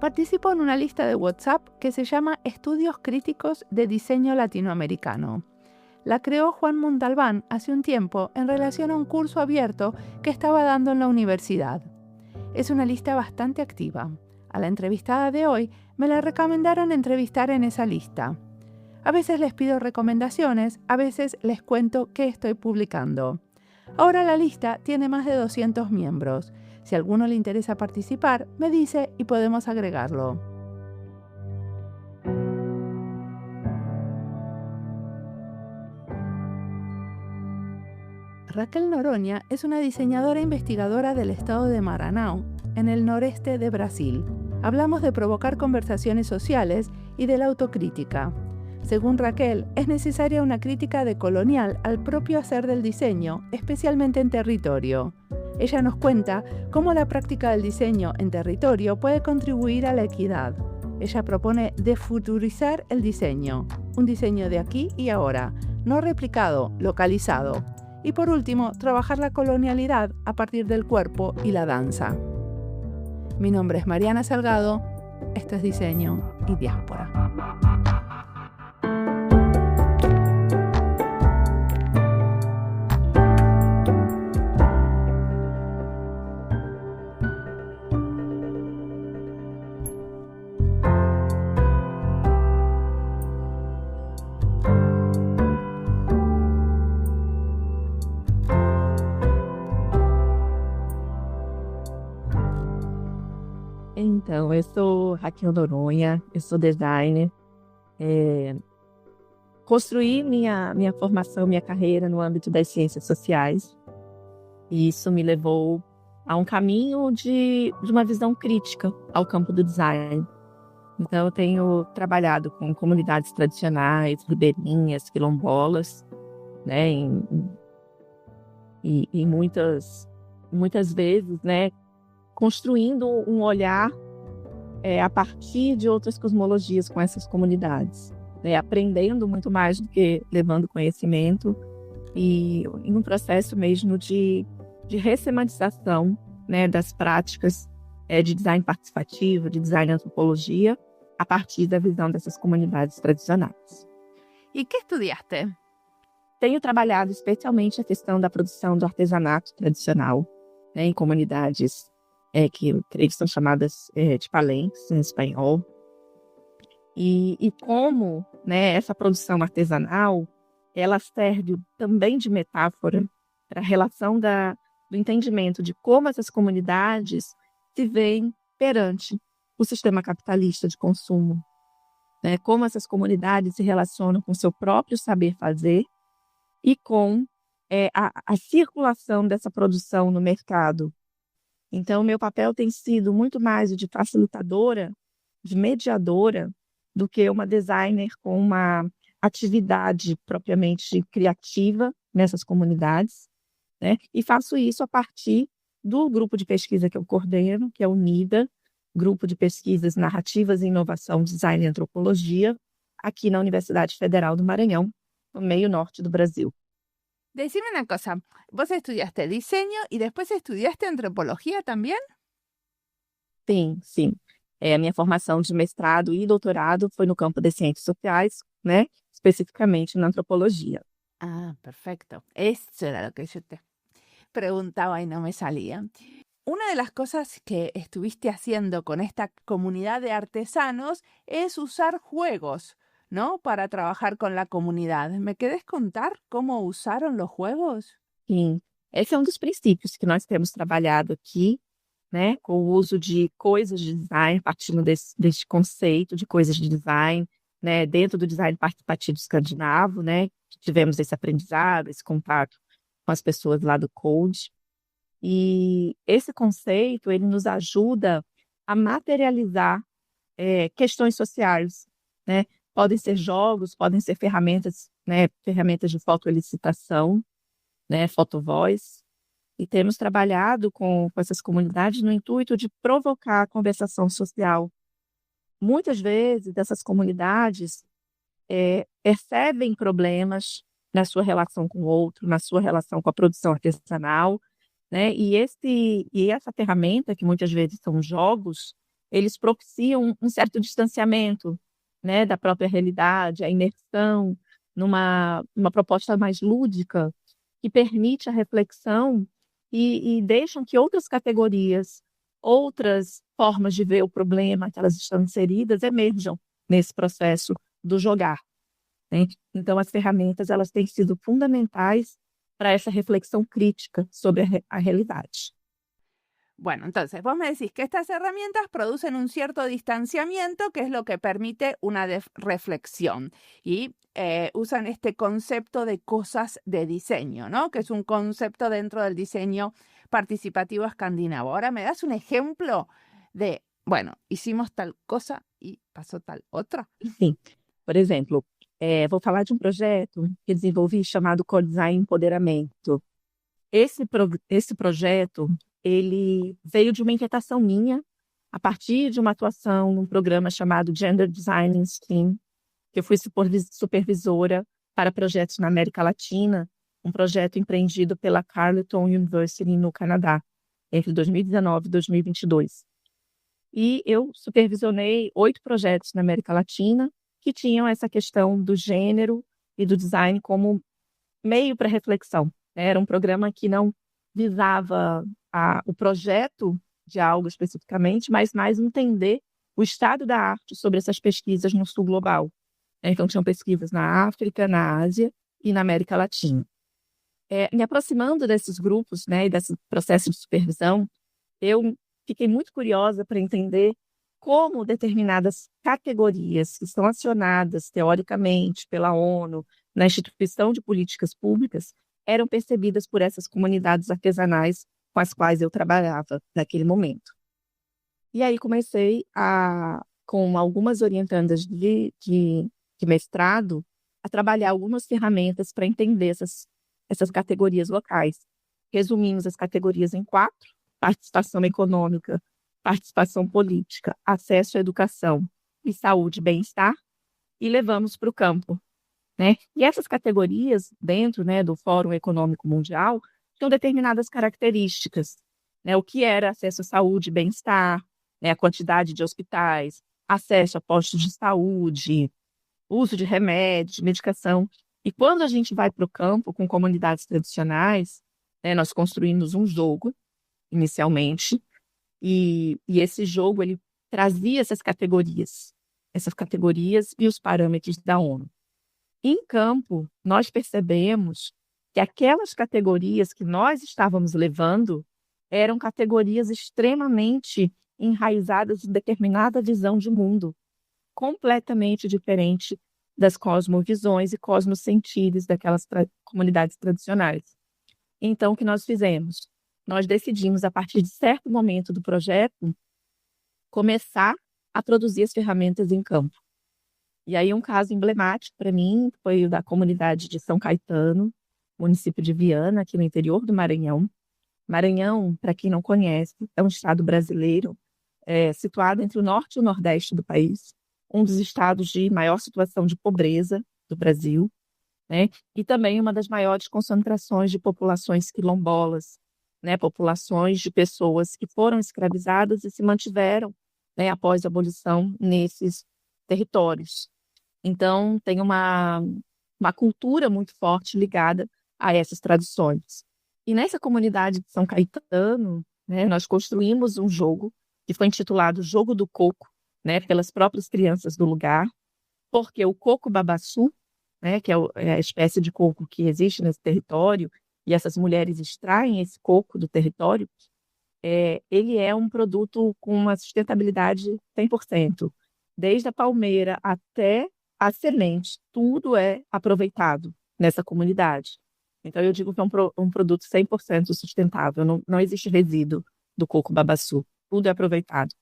Participo en una lista de WhatsApp que se llama Estudios Críticos de Diseño Latinoamericano. La creó Juan Montalbán hace un tiempo en relación a un curso abierto que estaba dando en la universidad. Es una lista bastante activa. A la entrevistada de hoy me la recomendaron entrevistar en esa lista. A veces les pido recomendaciones, a veces les cuento qué estoy publicando. Ahora la lista tiene más de 200 miembros. Si a alguno le interesa participar, me dice y podemos agregarlo. Raquel Noronha es una diseñadora investigadora del estado de Maranhão, en el noreste de Brasil. Hablamos de provocar conversaciones sociales y de la autocrítica. Según Raquel, es necesaria una crítica decolonial al propio hacer del diseño, especialmente en territorio. Ella nos cuenta cómo la práctica del diseño en territorio puede contribuir a la equidad. Ella propone defuturizar el diseño, un diseño de aquí y ahora, no replicado, localizado. Y por último, trabajar la colonialidad a partir del cuerpo y la danza. Mi nombre es Mariana Salgado, esto es Diseño y Diáspora. Então, eu sou Raquel Noronha, eu sou designer. Construí minha formação, minha carreira no âmbito das ciências sociais. E isso me levou a um caminho de uma visão crítica ao campo do design. Então, eu tenho trabalhado com comunidades tradicionais, ribeirinhas, quilombolas, né, e muitas vezes, né, construindo um olhar a partir de outras cosmologias com essas comunidades, né? Aprendendo muito mais do que levando conhecimento e em um processo mesmo de ressemantização, né, das práticas de design participativo, de design antropologia, a partir da visão dessas comunidades tradicionais. E que estudaste? Tenho trabalhado especialmente a questão da produção do artesanato tradicional, né, em comunidades que eu creio que são chamadas de palenques em espanhol, e como, né, essa produção artesanal ela serve também de metáfora para a relação do entendimento de como essas comunidades se veem perante o sistema capitalista de consumo, né, como essas comunidades se relacionam com o seu próprio saber fazer e com a circulação dessa produção no mercado. Então, o meu papel tem sido muito mais de facilitadora, de mediadora, do que uma designer com uma atividade propriamente criativa nessas comunidades, né? E faço isso a partir do grupo de pesquisa que eu coordeno, que é o NIDA, Grupo de Pesquisas Narrativas e Inovação, Design e Antropologia, aqui na Universidade Federal do Maranhão, no meio norte do Brasil. Decime una cosa, vos estudiaste diseño y después estudiaste antropología también? Sim. A minha formação de mestrado e doutorado foi no campo das ciências sociais, né? Especificamente na antropologia. Ah, perfecto. Eso era lo que yo te preguntaba y no me salía. Una de las cosas que estuviste haciendo con esta comunidad de artesanos es usar juegos, ¿no? Para trabajar con la comunidad. ¿Me querés contar cómo usaron los juegos? Sim, esse é um dos princípios que nós temos trabalhado aqui, né? Com o uso de coisas de design, partindo deste conceito de coisas de design, né? Dentro do design participativo escandinavo, né? Tivemos esse aprendizado, esse contato com as pessoas lá do Code. E esse conceito, ele nos ajuda a materializar questões sociais, né? Podem ser jogos, podem ser ferramentas, né? Ferramentas de fotoelicitação, né? Fotovoz. E temos trabalhado com essas comunidades no intuito de provocar a conversação social. Muitas vezes, essas comunidades percebem problemas na sua relação com o outro, na sua relação com a produção artesanal, né? E essa ferramenta, que muitas vezes são jogos, eles propiciam um certo distanciamento, né, da própria realidade, a imersão numa proposta mais lúdica, que permite a reflexão e deixam que outras categorias, outras formas de ver o problema que elas estão inseridas emerjam nesse processo do jogar, né? Então, as ferramentas elas têm sido fundamentais para essa reflexión crítica sobre a realidade. Bueno, entonces vos me decís que estas herramientas producen un cierto distanciamiento, que es lo que permite una reflexión. Y usan este concepto de cosas de diseño, ¿no? Que es un concepto dentro del diseño participativo escandinavo. Ahora me das un ejemplo de, bueno, hicimos tal cosa y pasó tal otra. Sim. Por exemplo, vou falar de um projeto que desenvolvi chamado Co-Design Empoderamento. Esse projeto, ele veio de uma inquietação minha, a partir de uma atuação num programa chamado Gender Design in STEAM, que eu fui supervisora para projetos na América Latina, um projeto empreendido pela Carleton University no Canadá, entre 2019 e 2022. E eu supervisionei 8 projetos na América Latina que tinham essa questão do gênero e do design como meio para reflexão. Era um programa que não visava o projeto de algo especificamente, mas mais entender o estado da arte sobre essas pesquisas no sul global. Então, tinham pesquisas na África, na Ásia e na América Latina. Me aproximando desses grupos, né, e desse processo de supervisão, eu fiquei muito curiosa para entender como determinadas categorias que são acionadas teoricamente pela ONU na instituição de políticas públicas eram percebidas por essas comunidades artesanais com as quais eu trabalhava naquele momento. E aí comecei com algumas orientandas de mestrado, a trabalhar algumas ferramentas para entender essas categorias locais. Resumimos as categorias em 4: participação econômica, participação política, acesso à educação e saúde e bem-estar, e levamos para o campo, né? E essas categorias, dentro, né, do Fórum Econômico Mundial, tinham determinadas características, né? O que era acesso à saúde e bem-estar, né, a quantidade de hospitais, acesso a postos de saúde, uso de remédios, medicação. E quando a gente vai para o campo com comunidades tradicionais, né, nós construímos um jogo, inicialmente, e esse jogo ele trazia essas categorias e os parâmetros da ONU. Em campo, nós percebemos que aquelas categorias que nós estávamos levando eram categorias extremamente enraizadas em determinada visão de mundo, completamente diferente das cosmovisões e cosmosentidos daquelas comunidades tradicionais. Então, o que nós fizemos? Nós decidimos, a partir de certo momento do projeto, começar a produzir as ferramentas em campo. E aí um caso emblemático para mim foi o da comunidade de São Caetano, município de Viana, aqui no interior do Maranhão. Maranhão, para quem não conhece, é um estado brasileiro situado entre o norte e o nordeste do país, um dos estados de maior situação de pobreza do Brasil, né? E também uma das maiores concentrações de populações quilombolas, né? Populações de pessoas que foram escravizadas e se mantiveram, né, após a abolição nesses territórios. Então, tem uma cultura muito forte ligada a essas tradições. E nessa comunidade de São Caetano, né, nós construímos um jogo que foi intitulado Jogo do Coco, né, pelas próprias crianças do lugar, porque o coco babaçu, né, que é a espécie de coco que existe nesse território, e essas mulheres extraem esse coco do território, ele é um produto com uma sustentabilidade 100%. Desde a palmeira até a semente, tudo é aproveitado nessa comunidade. Então, eu digo que é um produto 100% sustentável, não existe resíduo do coco babaçu, tudo é aproveitado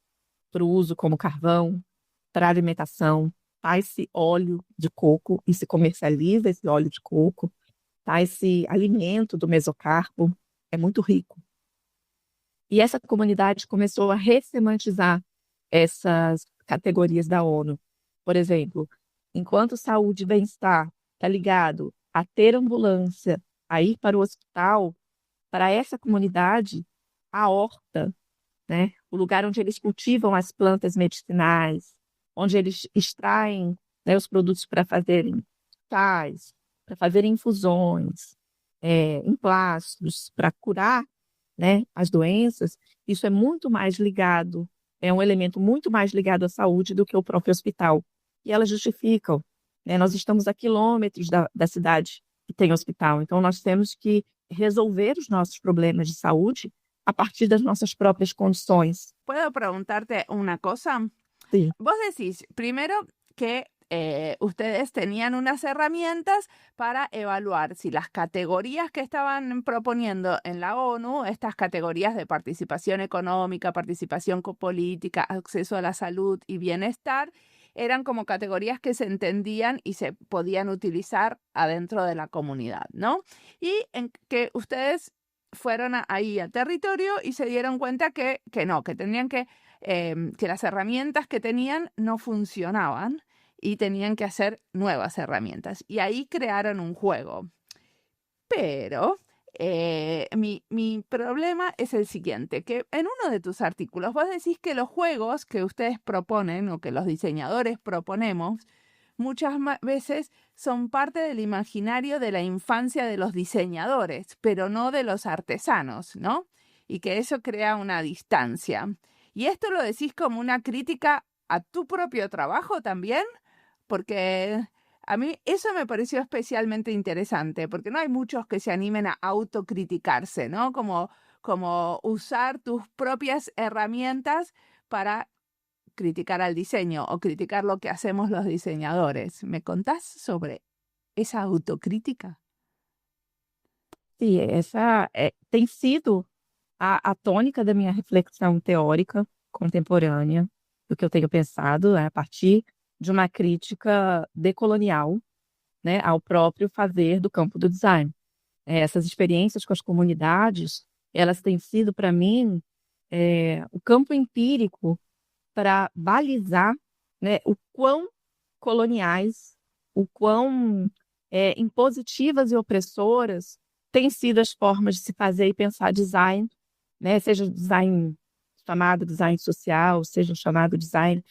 para o uso como carvão, para alimentação, faz-se óleo de coco e se comercializa esse óleo de coco, tá? Esse alimento do mesocarpo é muito rico. E essa comunidade começou a ressemantizar essas categorias da ONU. Por exemplo, enquanto saúde e bem-estar está ligado a ter ambulância, a ir para o hospital, para essa comunidade, a horta né? O lugar onde eles cultivam as plantas medicinais, onde eles extraem, né, os produtos para fazerem chás, para fazerem infusões, emplastros, para curar, né, as doenças. Isso é muito mais ligado, é um elemento muito mais ligado à saúde do que o próprio hospital. E elas justificam, né? Nós estamos a quilômetros da cidade que tem hospital, então nós temos que resolver os nossos problemas de saúde a partir das nossas próprias condições. ¿Puedo preguntarte una cosa? Sí. Vos decís, primero, que ustedes tenían unas herramientas para evaluar si las categorías que estaban proponiendo en la ONU, estas categorías de participación económica, participación política, acceso a la salud y bienestar, eran como categorías que se entendían y se podían utilizar adentro de la comunidad, ¿no? Y en que ustedes fueron ahí al territorio y se dieron cuenta que no, que tenían que las herramientas que tenían no funcionaban y tenían que hacer nuevas herramientas. Y ahí crearon un juego. Pero mi problema es el siguiente, que en uno de tus artículos vos decís que los juegos que ustedes proponen o que los diseñadores proponemos muchas veces son parte del imaginario de la infancia de los diseñadores, pero no de los artesanos, ¿no? Y que eso crea una distancia. ¿Y esto lo decís como una crítica a tu propio trabajo también? Porque a mí eso me pareció especialmente interesante, porque no hay muchos que se animen a autocriticarse, ¿no? Como usar tus propias herramientas para criticar al diseño o criticar lo que hacemos los diseñadores. ¿Me contás sobre esa autocrítica? Sim, essa tem sido a tônica da minha reflexão teórica contemporânea, do que eu tenho pensado, a partir de uma crítica decolonial, né, ao próprio fazer do campo do design. Essas experiências com as comunidades, elas têm sido, para mim, o campo empírico para balizar, né, o quão coloniais, o quão impositivas e opressoras têm sido as formas de se fazer e pensar design, né, seja design chamado design social, seja chamado design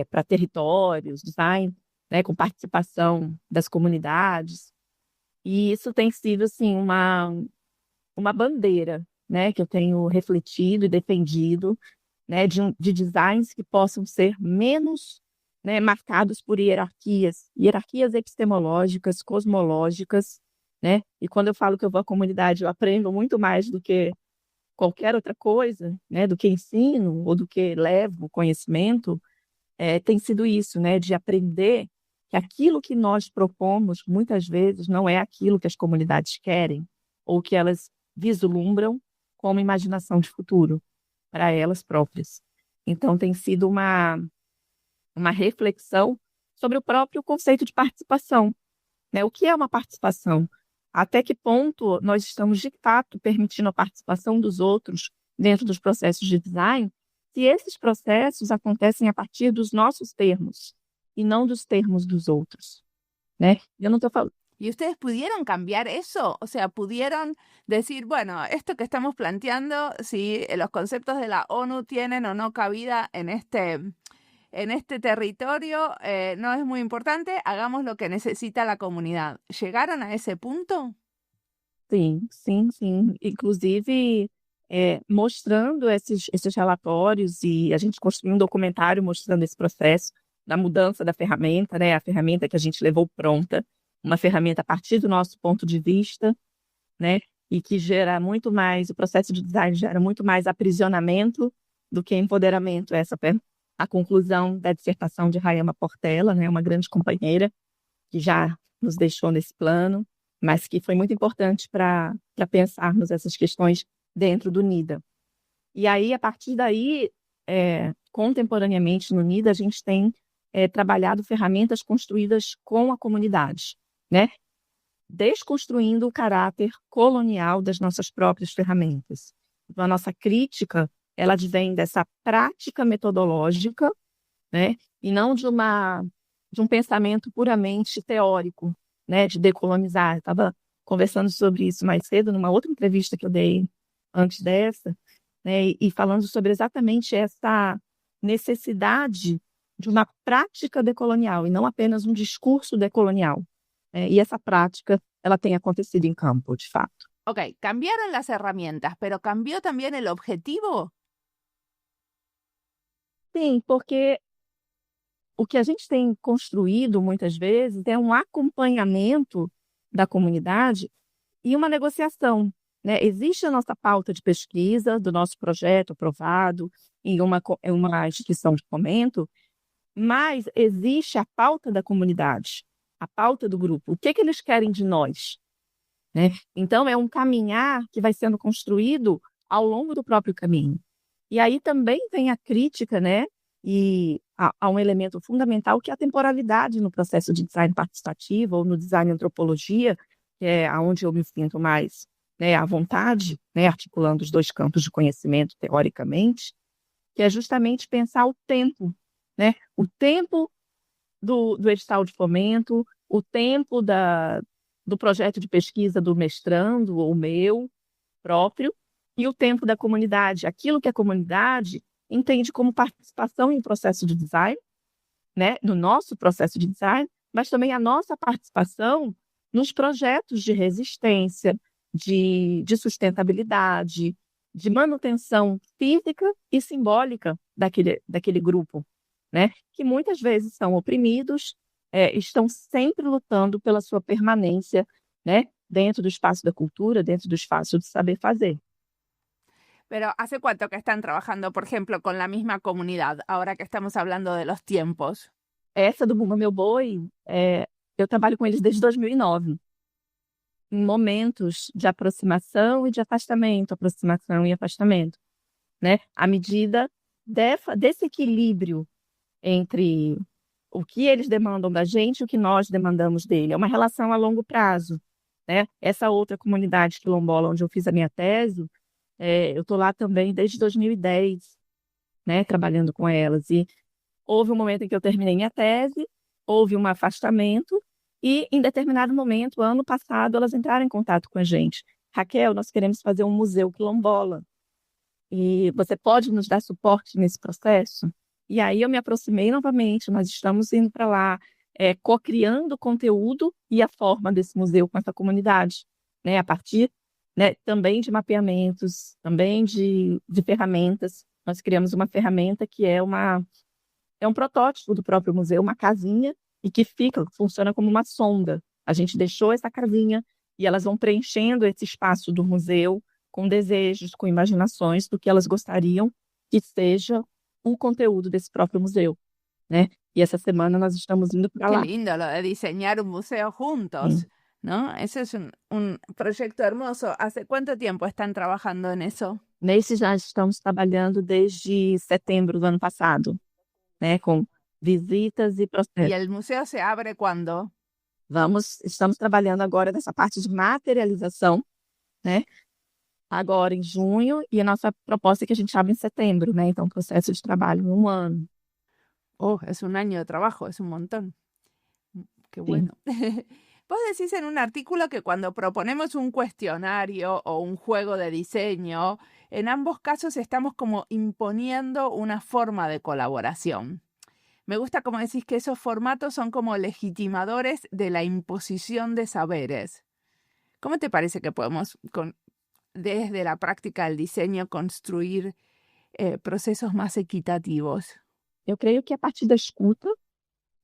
para territórios, design, né, com participação das comunidades. E isso tem sido assim, uma bandeira, né, que eu tenho refletido e defendido, né, de designs que possam ser menos, né, marcados por hierarquias epistemológicas, cosmológicas, né? E quando eu falo que eu vou à comunidade, eu aprendo muito mais do que qualquer outra coisa, né, do que ensino ou do que levo conhecimento, tem sido isso, né, de aprender que aquilo que nós propomos, muitas vezes, não é aquilo que as comunidades querem ou que elas vislumbram como imaginação de futuro para elas próprias. Então, tem sido uma reflexão sobre o próprio conceito de participação, né? O que é uma participação? Até que ponto nós estamos, de fato, permitindo a participação dos outros dentro dos processos de design, se esses processos acontecem a partir dos nossos termos y no dos termos dos otros, ¿no? Yo no estoy falando. ¿Y ustedes pudieron cambiar eso? O sea, pudieron decir, bueno, esto que estamos planteando, si los conceptos de la ONU tienen o no cabida en este territorio, no es muy importante, hagamos lo que necesita la comunidad. ¿Llegaron a ese punto? Sim. Inclusive, mostrando esses relatórios, e a gente construiu um documentário mostrando esse processo da mudança da ferramenta, né? A ferramenta que a gente levou pronta, uma ferramenta a partir do nosso ponto de vista, né? E que gera muito mais, o processo de design gera muito mais aprisionamento do que empoderamento. Essa é a conclusão da dissertação de Rayama Portela, né? Uma grande companheira que já nos deixou nesse plano, mas que foi muito importante para pensarmos essas questões dentro do NIDA. E aí, a partir daí, contemporaneamente no NIDA, a gente tem trabalhado ferramentas construídas com a comunidade, né? Desconstruindo o caráter colonial das nossas próprias ferramentas. Então, a nossa crítica, ela advém dessa prática metodológica, né? E não de um pensamento puramente teórico, né? De decolonizar. Eu estava conversando sobre isso mais cedo, numa outra entrevista que eu dei antes dessa, né? E falando sobre exatamente essa necessidade de uma prática decolonial e não apenas um discurso decolonial, né? E essa prática, ela tem acontecido em campo, de fato. Ok, cambiaron las herramientas, pero ¿cambió también el objetivo? Sim, porque o que a gente tem construído muitas vezes é um acompanhamento da comunidade e uma negociação, né? Existe a nossa pauta de pesquisa do nosso projeto aprovado em uma instituição de fomento, mas existe a pauta da comunidade, a pauta do grupo. O que que eles querem de nós, né? Então, é um caminhar que vai sendo construído ao longo do próprio caminho. E aí também vem a crítica, né? E há um elemento fundamental que é a temporalidade no processo de design participativo ou no design antropologia, que é onde eu me sinto mais, né, à vontade, né, articulando os dois campos de conhecimento teoricamente, que é justamente pensar o tempo, né? O tempo do edital de fomento, o tempo do projeto de pesquisa do mestrando ou meu próprio, e o tempo da comunidade, aquilo que a comunidade entende como participação em processo de design, né, no nosso processo de design, mas também a nossa participação nos projetos de resistência, de sustentabilidade, de manutenção física e simbólica daquele grupo, né, que muitas vezes são oprimidos, estão sempre lutando pela sua permanência, né, dentro do espaço da cultura, dentro do espaço do saber fazer. Pero ¿hace cuánto que están trabajando, por ejemplo, con la misma comunidad, ahora que estamos hablando de los tiempos? Essa do Bumba Meu Boi, eu trabalho com eles desde 2009, em momentos de aproximação e de afastamento, aproximação e afastamento, né? À medida desse equilíbrio entre o que eles demandam da gente e o que nós demandamos dele. É uma relação a longo prazo, né? Essa outra comunidade quilombola onde eu fiz a minha tese, eu estou lá também desde 2010, né, trabalhando com elas. E houve um momento em que eu terminei minha tese, houve um afastamento, e em determinado momento, ano passado, elas entraram em contato com a gente. Raquel, nós queremos fazer um museu quilombola. E você pode nos dar suporte nesse processo? E aí eu me aproximei novamente, nós estamos indo para lá, co-criando o conteúdo e a forma desse museu com essa comunidade, né, a partir, né, também de mapeamentos, também de ferramentas. Nós criamos uma ferramenta que é um protótipo do próprio museu, uma casinha, e que funciona como uma sonda. A gente deixou essa casinha e elas vão preenchendo esse espaço do museu com desejos, com imaginações do que elas gostariam que seja o conteúdo desse próprio museu, né? E essa semana nós estamos indo para lá. Qué lindo lo de diseñar un museo juntos, Sí. ¿no? Ese es un proyecto hermoso. ¿Hace cuánto tiempo están trabajando en eso? Nesse já estamos trabalhando desde setembro do ano passado, né? Com visitas e ¿Y processos. el museo se abre cuándo? Estamos trabalhando agora nessa parte de materialização, né? Agora em junho, e a nossa proposta é que a gente abre em setembro, né? Então, processo de trabalho em 1 ano. Oh, es un año de trabajo, es un montón. Qué bueno. Vos decís en un artículo que cuando proponemos un cuestionario o un juego de diseño, en ambos casos estamos como imponiendo una forma de colaboración. Me gusta como decís que esos formatos son como legitimadores de la imposición de saberes. ¿Cómo te parece que podemos, desde la práctica del diseño, construir procesos más equitativos? Eu creio que a partir da escuta,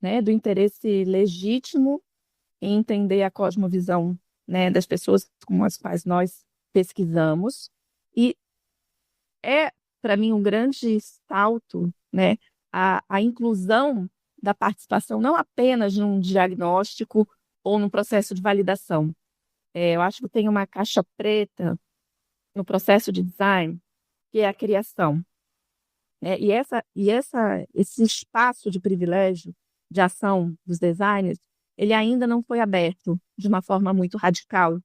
né, do interesse legítimo em entender a cosmovisão, né, das pessoas com as quais nós pesquisamos, e é, para mim, um grande salto, né, a inclusão da participação não apenas num diagnóstico ou num processo de validação. Eu acho que tem uma caixa preta no processo de design, que é a criação. E esse espaço de privilégio, de ação dos designers, ele ainda não foi aberto de uma forma muito radical.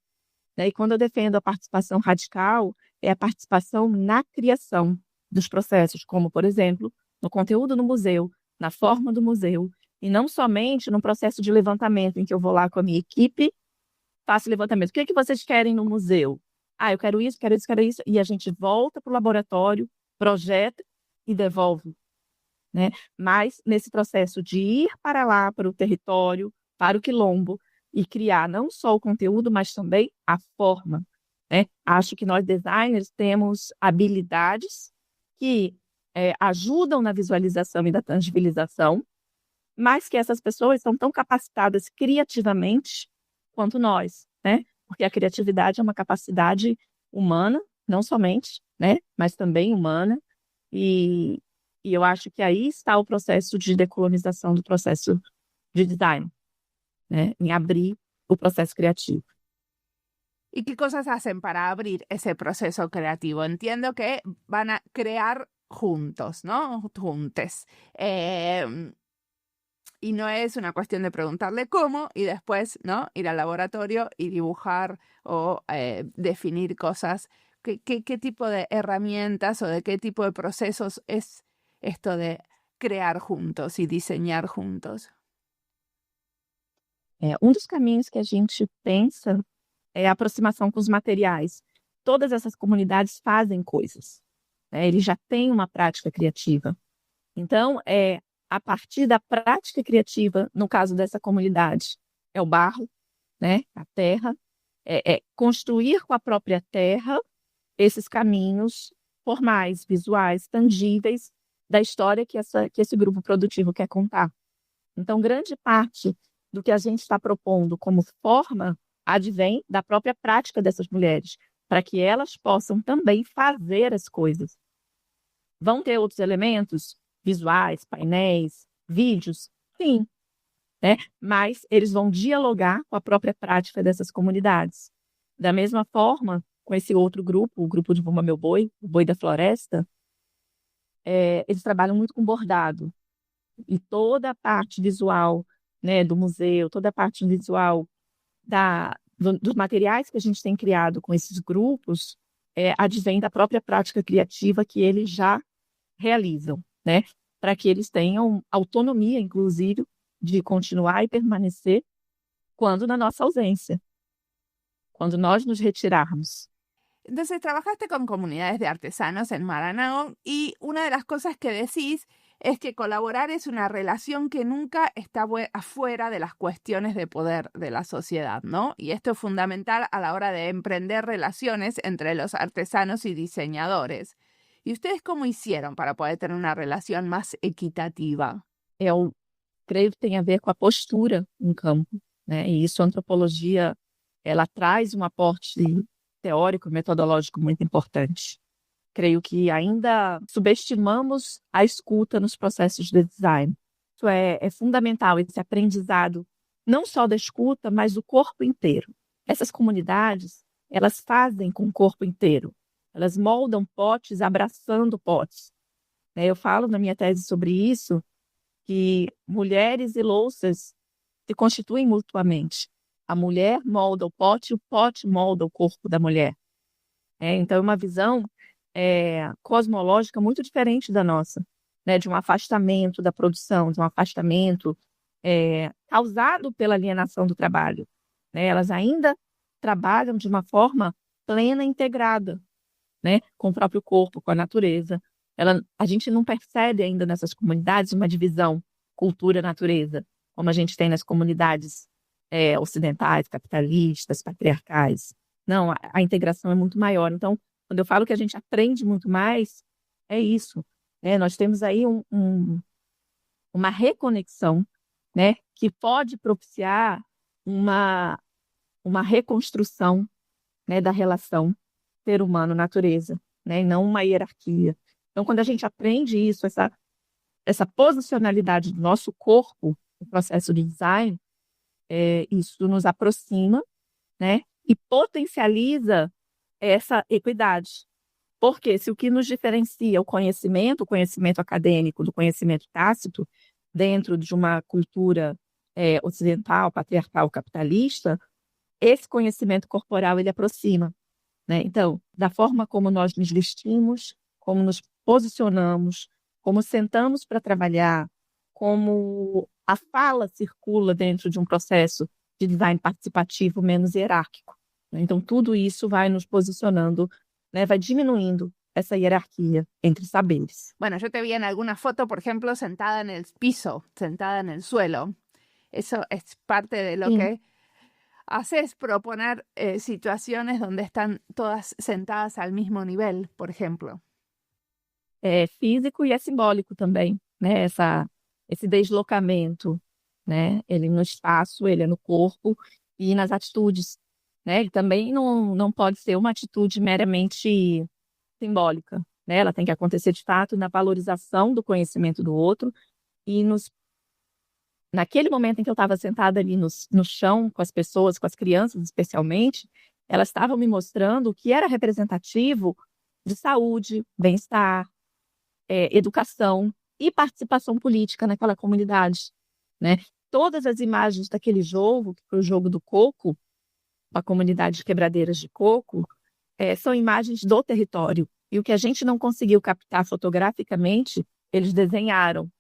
E quando eu defendo a participação radical, é a participação na criação dos processos, como, por exemplo, no conteúdo do museu, na forma do museu, e não somente no processo de levantamento, em que eu vou lá com a minha equipe, faço levantamento. O que é que vocês querem no museu? eu quero isso, quero isso, quero isso, e a gente volta para o laboratório, projeta e devolve, né? Mas nesse processo de ir para lá, para o território, para o quilombo, e criar não só o conteúdo, mas também a forma, né? Acho que nós designers temos habilidades que ajudam na visualização e da tangibilização, mas que essas pessoas são tão capacitadas criativamente quanto nós, né? Porque a criatividade é uma capacidade humana, não somente, né? Mas também humana, e, e eu acho que aí está o processo de decolonização do processo de design, né? Em abrir o processo criativo. ¿Y qué cosas hacen para abrir ese proceso creativo? Entiendo que van a crear juntos, ¿no? Juntes. Y no es una cuestión de preguntarle cómo y después, ¿no? Ir al laboratorio y dibujar o definir cosas. ¿Qué tipo de herramientas o de qué tipo de procesos es esto de crear juntos y diseñar juntos? Dos caminhos que a gente pensa é a aproximação com os materiais. Todas essas comunidades fazem coisas, né? Eles já têm uma prática criativa. Então, a partir da prática criativa, no caso dessa comunidade, é o barro, né? A terra, construir com a própria terra esses caminhos formais, visuais, tangíveis da história que esse grupo produtivo quer contar. Então, grande parte do que a gente está propondo como forma advém da própria prática dessas mulheres, para que elas possam também fazer as coisas. Vão ter outros elementos visuais, painéis, vídeos? Sim, né? Mas eles vão dialogar com a própria prática dessas comunidades. Da mesma forma, com esse outro grupo, o grupo de Bumba Meu Boi, o Boi da Floresta, eles trabalham muito com bordado. E toda a parte visual, né, do museu, toda a parte visual dos materiais que a gente tem criado com esses grupos, advém da própria prática criativa que eles já realizam, né? Para que eles tenham autonomia, inclusive, de continuar e permanecer quando na nossa ausência, quando nós nos retirarmos. Entonces, trabajaste con comunidades de artesanos en Maranhão y una de las cosas que decís es que colaborar es una relación que nunca está afuera de las cuestiones de poder de la sociedad, ¿no? Y esto es fundamental a la hora de emprender relaciones entre los artesanos y diseñadores. ¿Y ustedes cómo hicieron para poder tener una relación más equitativa? Eu creio que tem a ver com a postura em campo, né? E isso a antropologia, ela traz um aporte teórico, metodológico muito importante. Creio que ainda subestimamos a escuta nos processos de design. Isso é fundamental, esse aprendizado, não só da escuta, mas do corpo inteiro. Essas comunidades, elas fazem com o corpo inteiro. Elas moldam potes abraçando potes. Eu falo na minha tese sobre isso, que mulheres e louças se constituem mutuamente. A mulher molda o pote molda o corpo da mulher. Então, é uma visão cosmológica muito diferente da nossa, né? De um afastamento da produção, de um afastamento causado pela alienação do trabalho, né? Elas ainda trabalham de uma forma plena e integrada, né? Com o próprio corpo, com a natureza. A gente não percebe ainda nessas comunidades uma divisão cultura-natureza, como a gente tem nas comunidades ocidentais, capitalistas, patriarcais. Não, a integração é muito maior. Então, quando eu falo que a gente aprende muito mais, é isso. Nós temos aí uma reconexão, né, que pode propiciar uma reconstrução, né, da relação ser humano-natureza, né, e não uma hierarquia. Então, quando a gente aprende isso, essa posicionalidade do nosso corpo no processo de design, isso nos aproxima, né, e potencializa essa equidade. Porque se o que nos diferencia o conhecimento acadêmico do conhecimento tácito, dentro de uma cultura ocidental, patriarcal, capitalista, esse conhecimento corporal ele aproxima, né? Então, da forma como nós nos vestimos, como nos posicionamos, como sentamos para trabalhar, como a fala circula dentro de um processo de design participativo menos hierárquico, Então, tudo isso vai nos posicionando, né, vai diminuindo essa hierarquia entre saberes. Bueno, yo te vi en alguna foto, por ejemplo, sentada en el piso, sentada en el suelo. Eso es parte de lo Sim. que haces, proponer situaciones donde están todas sentadas al mismo nivel, por ejemplo. É físico e é simbólico também, né? Esse deslocamento, né? Ele no espaço, ele é no corpo e nas atitudes, né? Ele também não pode ser uma atitude meramente simbólica, né? Ela tem que acontecer de fato na valorização do conhecimento do outro e naquele momento em que eu estava sentada ali no chão com as pessoas, com as crianças especialmente, elas estavam me mostrando o que era representativo de saúde, bem-estar, educação e participação política naquela comunidade, né? Todas as imagens daquele jogo, que foi o jogo do coco, a comunidade de quebradeiras de coco, são imagens do território. E o que a gente não conseguiu captar fotograficamente, eles desenharam.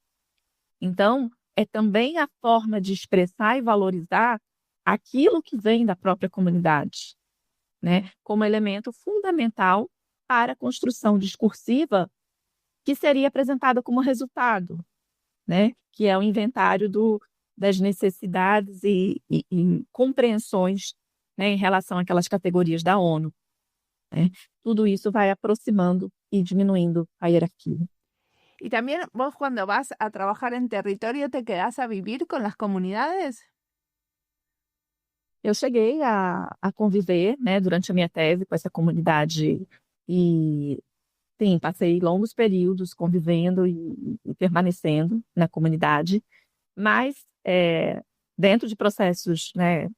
Então, é também a forma de expressar e valorizar aquilo que vem da própria comunidade, né? Como elemento fundamental para a construção discursiva que seria apresentada como resultado, né? Que é o inventário das necessidades e compreensões, né, em relação àquelas categorias da ONU, né? Tudo isso vai aproximando e diminuindo a hierarquia. Y también vos cuando vas a trabajar en territorio, ¿te quedás a vivir con las comunidades? Eu cheguei a conviver, né, durante a minha tese com essa comunidade e, sim, passei longos períodos convivendo e permanecendo na comunidade, mas dentro de processos, né,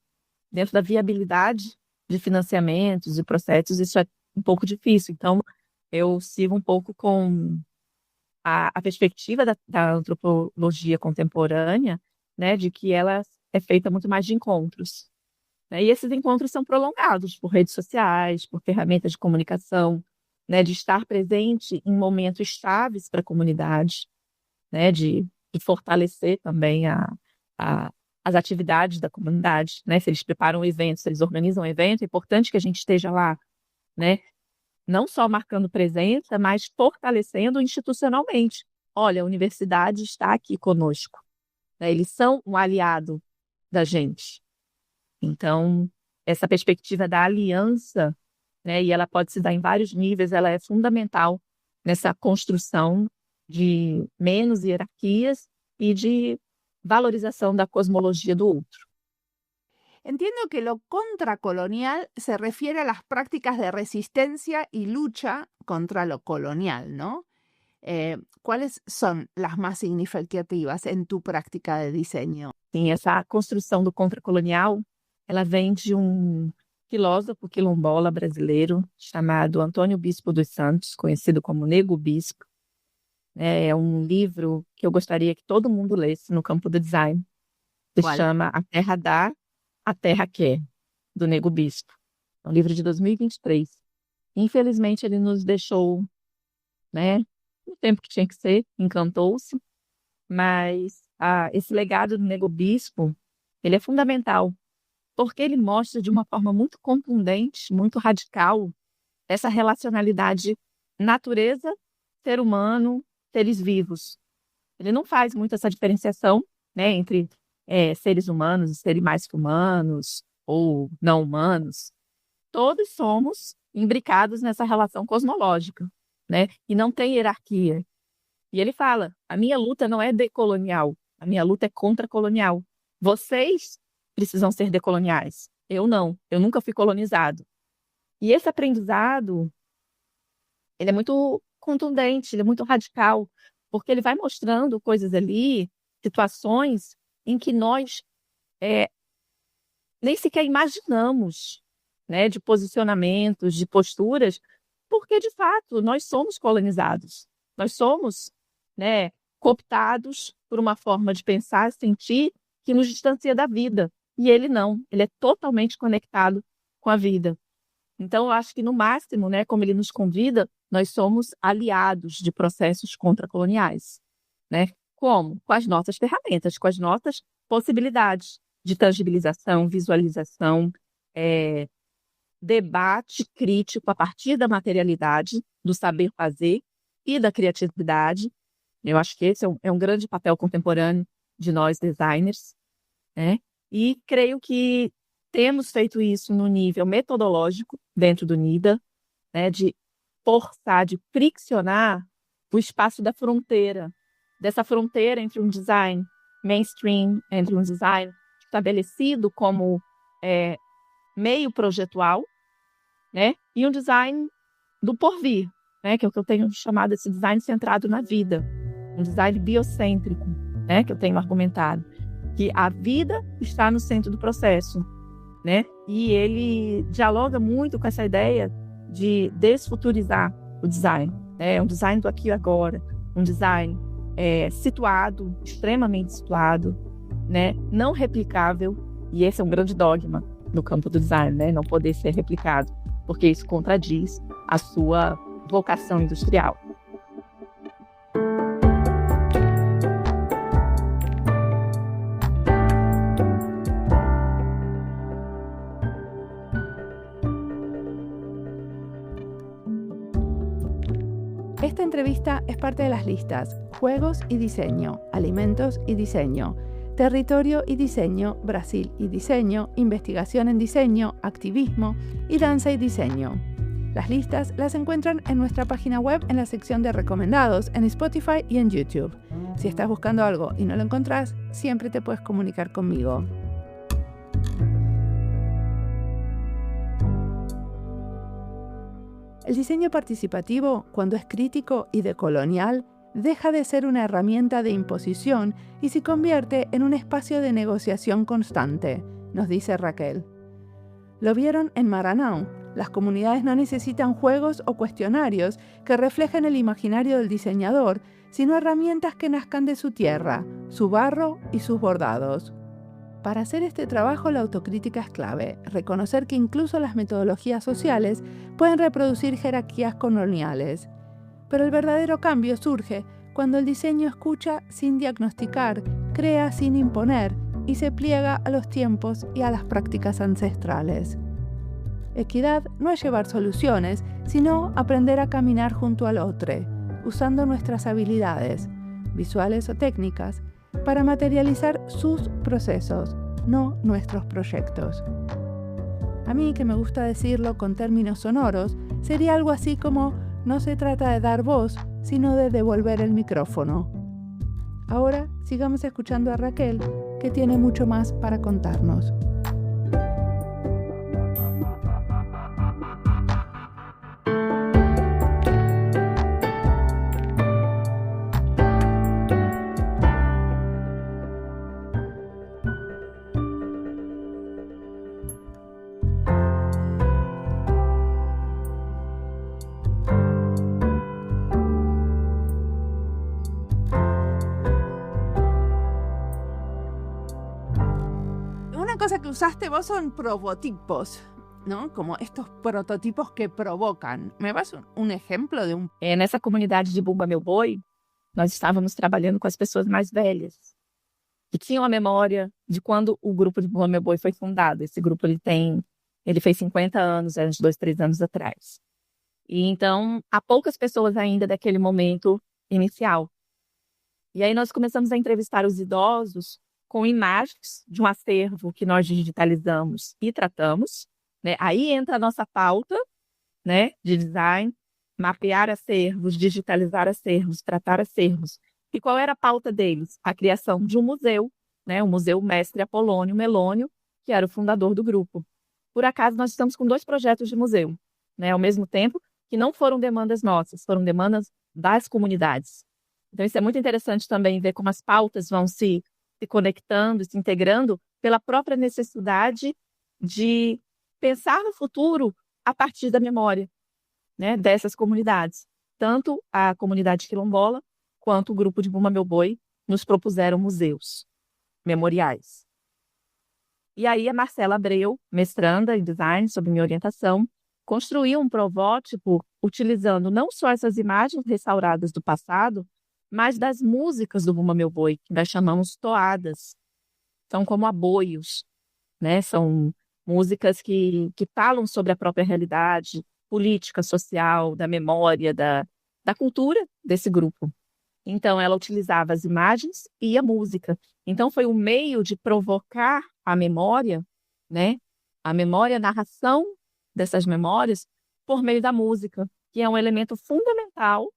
dentro da viabilidade de financiamentos e processos, isso é um pouco difícil. Então, eu sigo um pouco com a perspectiva da antropologia contemporânea, né, de que ela é feita muito mais de encontros, né? E esses encontros são prolongados por redes sociais, por ferramentas de comunicação, né, de estar presente em momentos chaves para a comunidade, né, de fortalecer também as atividades da comunidade, né? Se eles preparam eventos, se eles organizam um evento, é importante que a gente esteja lá, né? Não só marcando presença, mas fortalecendo institucionalmente. Olha, a universidade está aqui conosco, né? Eles são um aliado da gente. Então, essa perspectiva da aliança, né, e ela pode se dar em vários níveis, ela é fundamental nessa construção de menos hierarquias e de valorização da cosmologia do outro. Entiendo que lo contracolonial se refiere a las prácticas de resistencia y lucha contra lo colonial, ¿no? ¿Cuáles son las más significativas en tu práctica de diseño? Sim, essa construção do contracolonial, ela vem de um filósofo quilombola brasileiro chamado Antônio Bispo dos Santos, conhecido como Nego Bispo. É um livro que eu gostaria que todo mundo lesse no campo do design. Se Qual? chama A Terra Dá, A Terra Quer, do Nego Bispo. É um livro de 2023. Infelizmente, ele nos deixou, né, no tempo que tinha que ser, encantou-se, mas esse legado do Nego Bispo, ele é fundamental, porque ele mostra de uma forma muito contundente, muito radical, essa relacionalidade natureza, ser humano, seres vivos. Ele não faz muito essa diferenciação, né, entre seres humanos e seres mais que humanos ou não humanos. Todos somos imbricados nessa relação cosmológica, né, e não tem hierarquia. E ele fala, a minha luta não é decolonial, a minha luta é contracolonial. Vocês precisam ser decoloniais. Eu não, eu nunca fui colonizado. E esse aprendizado, ele é muito contundente, ele é muito radical, porque ele vai mostrando coisas ali, situações em que nós nem sequer imaginamos, né, de posicionamentos, de posturas, porque, de fato, nós somos colonizados. Nós somos, né, cooptados por uma forma de pensar, sentir, que nos distancia da vida. E ele não, ele é totalmente conectado com a vida. Então, eu acho que, no máximo, né, como ele nos convida, nós somos aliados de processos contracoloniais, né? Como? Com as nossas ferramentas, com as nossas possibilidades de tangibilização, visualização, debate crítico a partir da materialidade, do saber fazer e da criatividade. Eu acho que esse é um grande papel contemporâneo de nós designers, né? E creio que temos feito isso no nível metodológico dentro do NIDA, né? De forçar, de friccionar o espaço da fronteira, dessa fronteira entre um design mainstream, entre um design estabelecido como meio projetual, né? E um design do porvir, né? Que é o que eu tenho chamado esse design centrado na vida, um design biocêntrico, né? Que eu tenho argumentado, que a vida está no centro do processo, né? E ele dialoga muito com essa ideia de desfuturizar o design, né? Um design do aqui e agora, um design situado, extremamente situado, né? Não replicável, e esse é um grande dogma no campo do design, né? Não poder ser replicado, porque isso contradiz a sua vocação industrial. Esta entrevista es parte de las listas Juegos y Diseño, Alimentos y Diseño, Territorio y Diseño, Brasil y Diseño, Investigación en Diseño, Activismo y Danza y Diseño. Las listas las encuentran en nuestra página web en la sección de recomendados en Spotify y en YouTube. Si estás buscando algo y no lo encontrás, siempre te puedes comunicar conmigo. El diseño participativo, cuando es crítico y decolonial, deja de ser una herramienta de imposición y se convierte en un espacio de negociación constante, nos dice Raquel. Lo vieron en Maranhão. Las comunidades no necesitan juegos o cuestionarios que reflejen el imaginario del diseñador, sino herramientas que nazcan de su tierra, su barro y sus bordados. Para hacer este trabajo la autocrítica es clave, reconocer que incluso las metodologías sociales pueden reproducir jerarquías coloniales. Pero el verdadero cambio surge cuando el diseño escucha sin diagnosticar, crea sin imponer y se pliega a los tiempos y a las prácticas ancestrales. Equidad no es llevar soluciones, sino aprender a caminar junto al otro, usando nuestras habilidades, visuales o técnicas, para materializar sus procesos, no nuestros proyectos. A mí, que me gusta decirlo con términos sonoros, sería algo así como: no se trata de dar voz, sino de devolver el micrófono. Ahora sigamos escuchando a Raquel, que tiene mucho más para contarnos. Cosa que usaste vos son prototipos, ¿no? Como estos prototipos que provocan. ¿Me das um exemplo de um? Nessa comunidade de Bumba Meu Boi, nós estávamos trabalhando com as pessoas mais velhas, que tinham a memória de quando o grupo de Bumba Meu Boi foi fundado. Esse grupo ele fez 50 anos, uns 2, 3 anos atrás. E então, há poucas pessoas ainda daquele momento inicial. E aí nós começamos a entrevistar os idosos com imagens de um acervo que nós digitalizamos e tratamos, né? Aí entra a nossa pauta, né, de design, mapear acervos, digitalizar acervos, tratar acervos. E qual era a pauta deles? A criação de um museu, né, o Museu Mestre Apolônio Melônio, que era o fundador do grupo. Por acaso, nós estamos com 2 projetos de museu, né, ao mesmo tempo, que não foram demandas nossas, foram demandas das comunidades. Então, isso é muito interessante também ver como as pautas vão se conectando, se integrando pela própria necessidade de pensar no futuro a partir da memória, né, dessas comunidades. Tanto a comunidade quilombola quanto o grupo de Bumba Meu Boi nos propuseram museus memoriais. E aí a Marcela Abreu, mestranda em design sob minha orientação, construiu um protótipo utilizando não só essas imagens restauradas do passado, mas das músicas do Bumba Meu Boi, que nós chamamos toadas. São como aboios, né? São músicas que falam sobre a própria realidade política, social, da memória, da cultura desse grupo. Então, ela utilizava as imagens e a música. Então, foi um meio de provocar a memória, né? A memória, a narração dessas memórias por meio da música, que é um elemento fundamental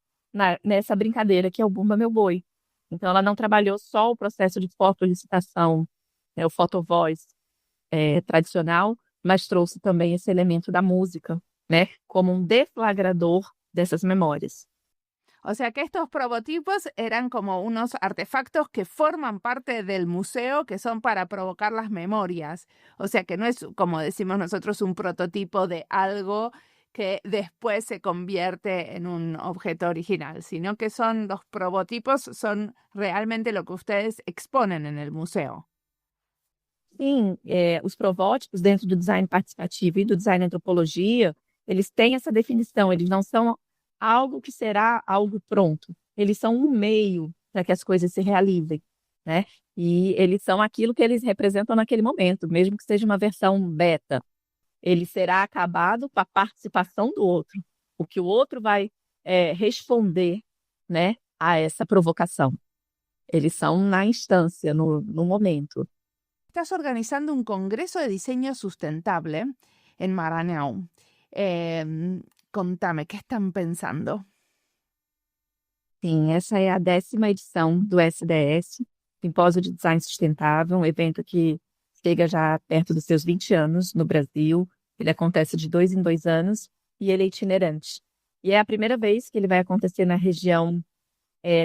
nessa brincadeira que é o Bumba Meu Boi. Então, ela não trabalhou só o processo de fotolicitação, o photovoice tradicional, mas trouxe também esse elemento da música, né? Como um deflagrador dessas memórias. O sea que estos prototipos eran como unos artefactos que forman parte del museo, que son para provocar las memorias. O sea que no es, como decimos nosotros, un prototipo de algo que después se convierte en un objeto original, sino que son los prototipos, son realmente lo que ustedes exponen en el museo. Sim, os provótipos dentro do design participativo e do design antropologia, eles têm essa definição, eles não são algo que será algo pronto. Eles são um meio para que as coisas se realizem, né? E eles são aquilo que eles representam naquele momento, mesmo que seja uma versão beta. Ele será acabado com a participação do outro, o que o outro vai responder, né, a essa provocação. Eles são na instância, no momento. Estás organizando un congreso de diseño sustentable en Maranhão. Contame, ¿qué están pensando? Sim, essa é a 10ª edição do SDS, Simpósio de Design Sustentável, um evento que chega já perto dos seus 20 anos no Brasil. Ele acontece de 2 em 2 anos e ele é itinerante. E é a primeira vez que ele vai acontecer na região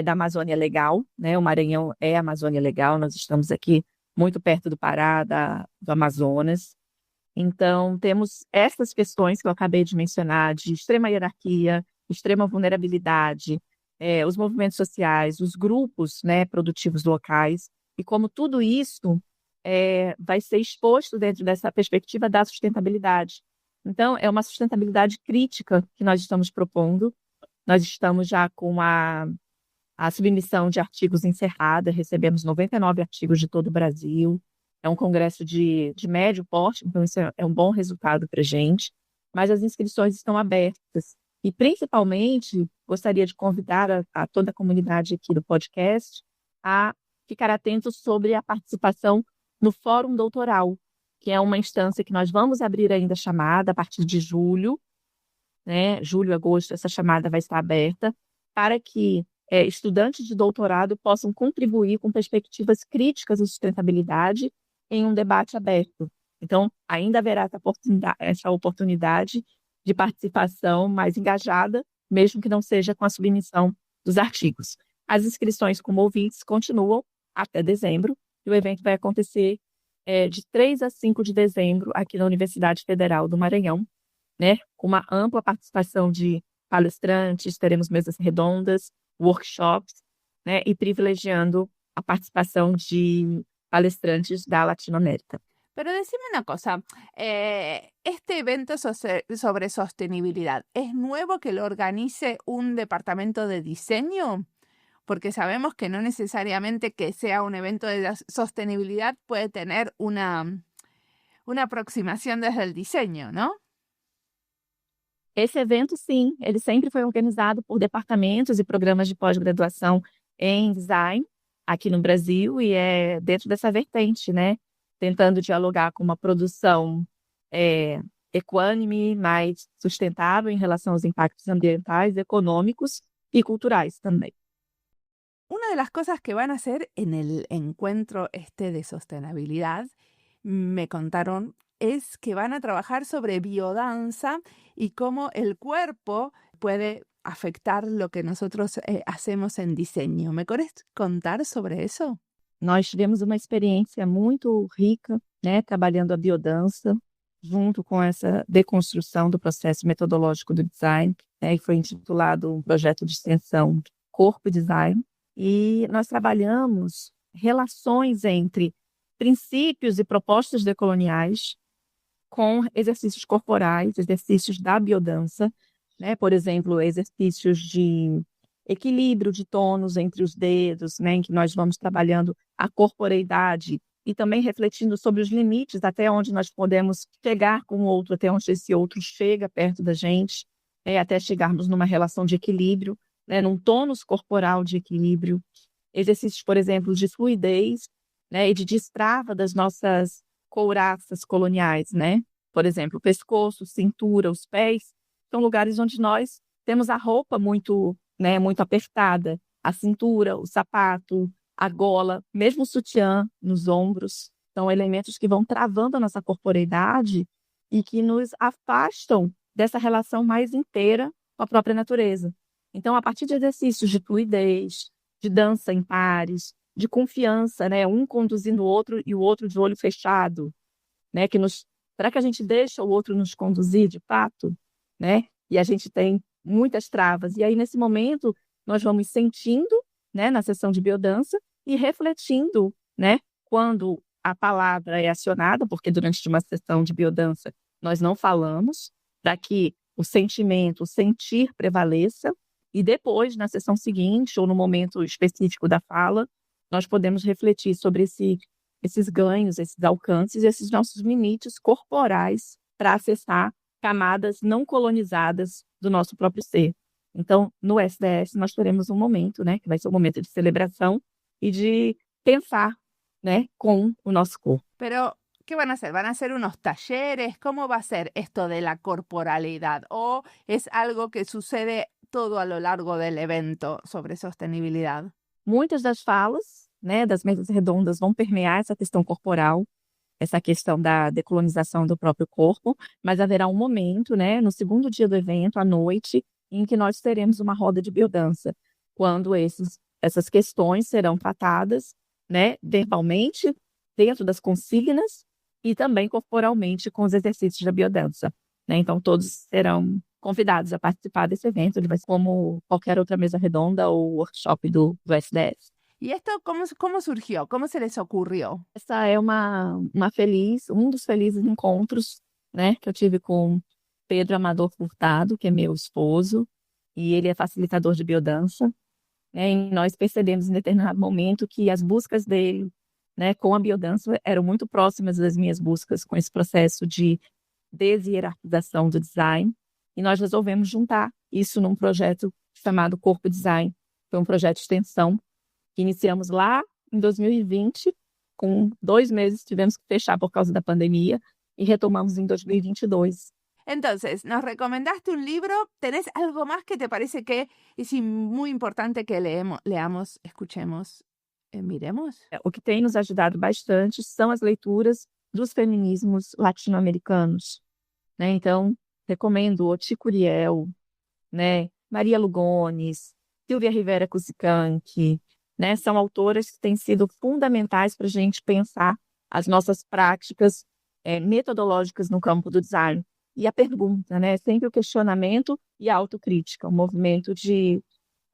da Amazônia Legal, né? O Maranhão é a Amazônia Legal, nós estamos aqui muito perto do Pará, do Amazonas. Então, temos essas questões que eu acabei de mencionar, de extrema hierarquia, extrema vulnerabilidade, os movimentos sociais, os grupos, né, produtivos locais, e como tudo isso vai ser exposto dentro dessa perspectiva da sustentabilidade. Então, é uma sustentabilidade crítica que nós estamos propondo. Nós estamos já com a submissão de artigos encerrada, recebemos 99 artigos de todo o Brasil. É um congresso de médio porte, então isso é um bom resultado para a gente. Mas as inscrições estão abertas. E, principalmente, gostaria de convidar a toda a comunidade aqui do podcast a ficar atentos sobre a participação no Fórum Doutoral, que é uma instância que nós vamos abrir ainda a chamada a partir de julho, né? Julho, agosto, essa chamada vai estar aberta para que estudantes de doutorado possam contribuir com perspectivas críticas à sustentabilidade em um debate aberto. Então, ainda haverá essa oportunidade de participação mais engajada, mesmo que não seja com a submissão dos artigos. As inscrições como ouvintes continuam até dezembro, e o evento vai acontecer de 3 a 5 de dezembro aqui na Universidade Federal do Maranhão, né? Com uma ampla participação de palestrantes, teremos mesas redondas, workshops, né? E privilegiando a participação de palestrantes da Latinoamérica. Pero decime una cosa, este evento sobre sostenibilidad, ¿es nuevo que lo organice un departamento de diseño? Porque sabemos que no necesariamente que sea un evento de sostenibilidad puede tener una aproximación desde el diseño, ¿no? Esse evento, sim, ele sempre foi organizado por departamentos e programas de pós-graduação em design aqui no Brasil e é dentro dessa vertente, né? Tentando dialogar com uma produção equânime, mais sustentável em relação aos impactos ambientais, econômicos e culturais também. Una de las cosas que van a hacer en el encuentro de sostenibilidad, me contaron, es que van a trabajar sobre biodanza y cómo el cuerpo puede afectar lo que nosotros hacemos en diseño. ¿Me querés contar sobre eso? Nós tivemos uma experiência muito rica, né, trabalhando a biodança, junto com essa deconstrução do processo metodológico do design, né, e foi intitulado um projeto de extensão Corpo e Design. E nós trabalhamos relações entre princípios e propostas decoloniais com exercícios corporais, exercícios da biodança, né? Por exemplo, exercícios de equilíbrio de tônus entre os dedos, né? Em que nós vamos trabalhando a corporeidade e também refletindo sobre os limites, até onde nós podemos chegar com o outro, até onde esse outro chega perto da gente, até chegarmos numa relação de equilíbrio, né, num tônus corporal de equilíbrio. Exercícios, por exemplo, de fluidez, né, e de destrava das nossas couraças coloniais, né? Por exemplo, o pescoço, cintura, os pés, são lugares onde nós temos a roupa muito, né, muito apertada, a cintura, o sapato, a gola, mesmo o sutiã nos ombros, são elementos que vão travando a nossa corporeidade e que nos afastam dessa relação mais inteira com a própria natureza. Então, a partir de exercícios de fluidez, de dança em pares, de confiança, né, um conduzindo o outro e o outro de olho fechado, né, será que a gente deixa o outro nos conduzir de fato, né? E a gente tem muitas travas. E aí, nesse momento, nós vamos sentindo, né, na sessão de biodança e refletindo, né, quando a palavra é acionada, porque durante uma sessão de biodança nós não falamos, para que o sentimento, o sentir prevaleça, e depois, na sessão seguinte, ou no momento específico da fala, nós podemos refletir sobre esses ganhos, esses alcances, esses nossos limites corporais para acessar camadas não colonizadas do nosso próprio ser. Então, no SDS, nós teremos um momento, né, que vai ser um momento de celebração e de pensar, né, com o nosso corpo. Pero, ¿qué van a hacer? ¿Van a hacer unos talleres? ¿Cómo va a ser esto de la corporalidad? ¿O es algo que sucede todo a lo largo del evento sobre sostenibilidad? Muitas das falas, né, das mesas redondas vão permear essa questão corporal, essa questão da decolonização do próprio corpo, mas haverá um momento, né, no segundo dia do evento, à noite, em que nós teremos uma roda de biodança, quando essas questões serão tratadas, né, verbalmente, dentro das consignas e também corporalmente com os exercícios da biodança, né? Então, todos serão convidados a participar desse evento, ele vai ser como qualquer outra mesa redonda ou workshop do SDS. ¿Y esto cómo surgió? ¿Cómo se les ocurrió? Essa é um dos felizes encontros, né, que eu tive com Pedro Amador Furtado, que é meu esposo, e ele é facilitador de biodança, né, e nós percebemos em determinado momento que as buscas dele, né, com a biodança eram muito próximas das minhas buscas com esse processo de deshierarquização do design, e nós resolvemos juntar isso num projeto chamado Corpo Design. Foi um projeto de extensão que iniciamos lá em 2020, com 2 meses tivemos que fechar por causa da pandemia y retomamos en 2022. Entonces, nos recomendaste un libro. ¿Tenés algo más que te parece que es muy importante que leamos, escuchemos, miremos? O que tem nos ajudado bastante são as leituras dos feminismos latino-americanos, né? Então, recomendo Oti Curiel, né? Maria Lugones, Silvia Rivera Cusicanqui, né? São autoras que têm sido fundamentais para a gente pensar as nossas práticas metodológicas no campo do design. E a pergunta, né? Sempre o questionamento e a autocrítica, um movimento de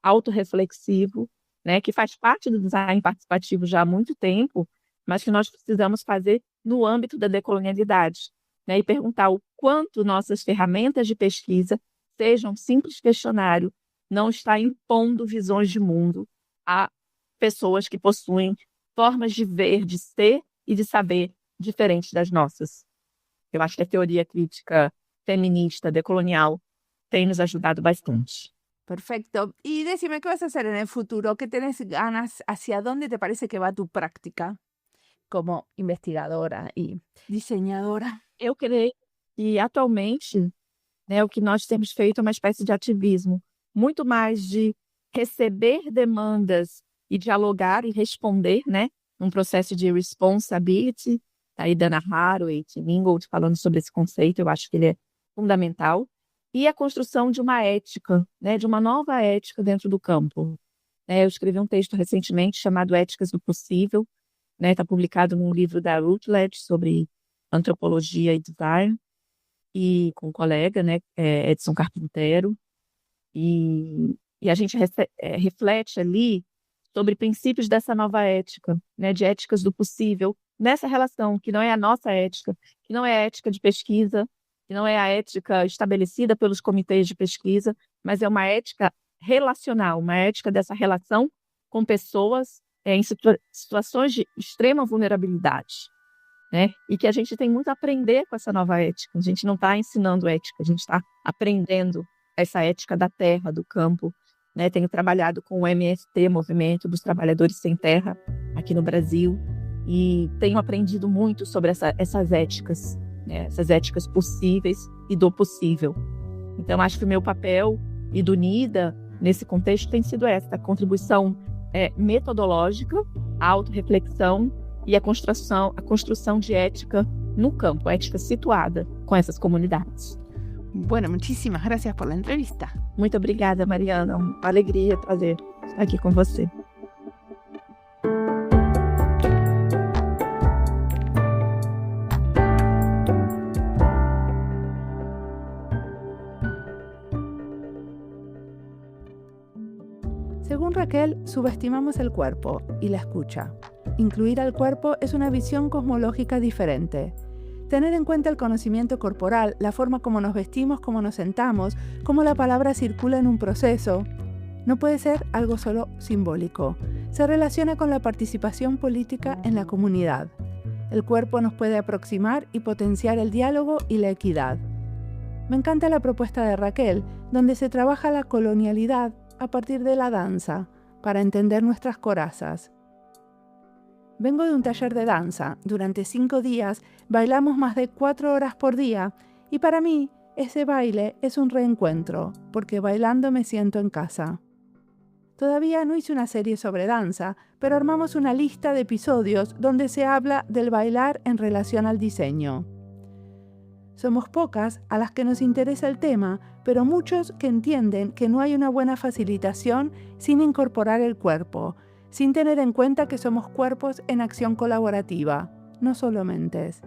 autorreflexivo, né? Que faz parte do design participativo já há muito tempo, mas que nós precisamos fazer no âmbito da decolonialidade, né? E perguntar o quanto nossas ferramentas de pesquisa, seja um simples questionário, não está impondo visões de mundo a pessoas que possuem formas de ver, de ser e de saber diferentes das nossas. Eu acho que a teoria crítica feminista, decolonial, tem nos ajudado bastante. Perfecto. Y decime, ¿qué vas a hacer en el futuro? ¿Qué tenés ganas? ¿Hacia dónde te parece que va tu práctica como investigadora e diseñadora? Eu creio que, atualmente, né, o que nós temos feito é uma espécie de ativismo, muito mais de receber demandas e dialogar e responder, né, num processo de responsibility. Aí Dana Haraway, Ingold falando sobre esse conceito, eu acho que ele é fundamental. E a construção de uma ética, né, de uma nova ética dentro do campo. Eu escrevi um texto recentemente chamado Éticas do Possível, né, está publicado num livro da Routledge sobre antropologia e design, e com um colega, né, Edson Carpintero, e a gente reflete ali sobre princípios dessa nova ética, né, de éticas do possível, nessa relação, que não é a nossa ética, que não é a ética de pesquisa, que não é a ética estabelecida pelos comitês de pesquisa, mas é uma ética relacional, uma ética dessa relação com pessoas em situações de extrema vulnerabilidade, né? E que a gente tem muito a aprender com essa nova ética. A gente não está ensinando ética, a gente está aprendendo essa ética da terra, do campo, né? Tenho trabalhado com o MST, Movimento dos Trabalhadores Sem Terra, aqui no Brasil, e tenho aprendido muito sobre essas éticas, né? Essas éticas possíveis e do possível. Então, acho que o meu papel e do NIDA, nesse contexto, tem sido essa contribuição metodológica, a autorreflexão e a construção de ética no campo, ética situada com essas comunidades. Bueno, muchísimas gracias por la entrevista. Muito obrigada, Mariana. Uma alegria, prazer estar aqui com você. Según Raquel, subestimamos el cuerpo y la escucha. Incluir al cuerpo es una visión cosmológica diferente. Tener en cuenta el conocimiento corporal, la forma como nos vestimos, cómo nos sentamos, cómo la palabra circula en un proceso, no puede ser algo solo simbólico. Se relaciona con la participación política en la comunidad. El cuerpo nos puede aproximar y potenciar el diálogo y la equidad. Me encanta la propuesta de Raquel, donde se trabaja la colonialidad a partir de la danza, para entender nuestras corazas. Vengo de un taller de danza. Durante 5 días bailamos más de 4 horas por día y para mí ese baile es un reencuentro, porque bailando me siento en casa. Todavía no hice una serie sobre danza, pero armamos una lista de episodios donde se habla del bailar en relación al diseño. Somos pocas a las que nos interesa el tema, pero muchos que entienden que no hay una buena facilitación sin incorporar el cuerpo, sin tener en cuenta que somos cuerpos en acción colaborativa, no solo mentes.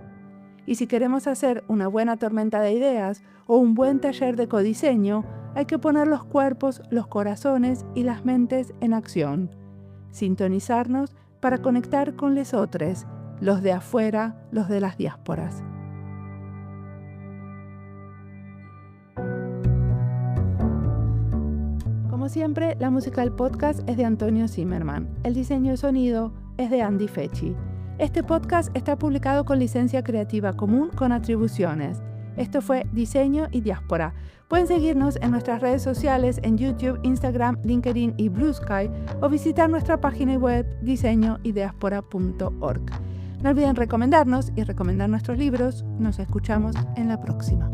Y si queremos hacer una buena tormenta de ideas o un buen taller de codiseño, hay que poner los cuerpos, los corazones y las mentes en acción. Sintonizarnos para conectar con les otros, los de afuera, los de las diásporas. Como siempre, la música del podcast es de Antonio Zimmerman. El diseño de sonido es de Andy Fechi. Este podcast está publicado con licencia creativa común con atribuciones. Esto fue Diseño y Diáspora. Pueden seguirnos en nuestras redes sociales en YouTube, Instagram, LinkedIn y Blue Sky o visitar nuestra página web diseñoydiaspora.org. No olviden recomendarnos y recomendar nuestros libros. Nos escuchamos en la próxima.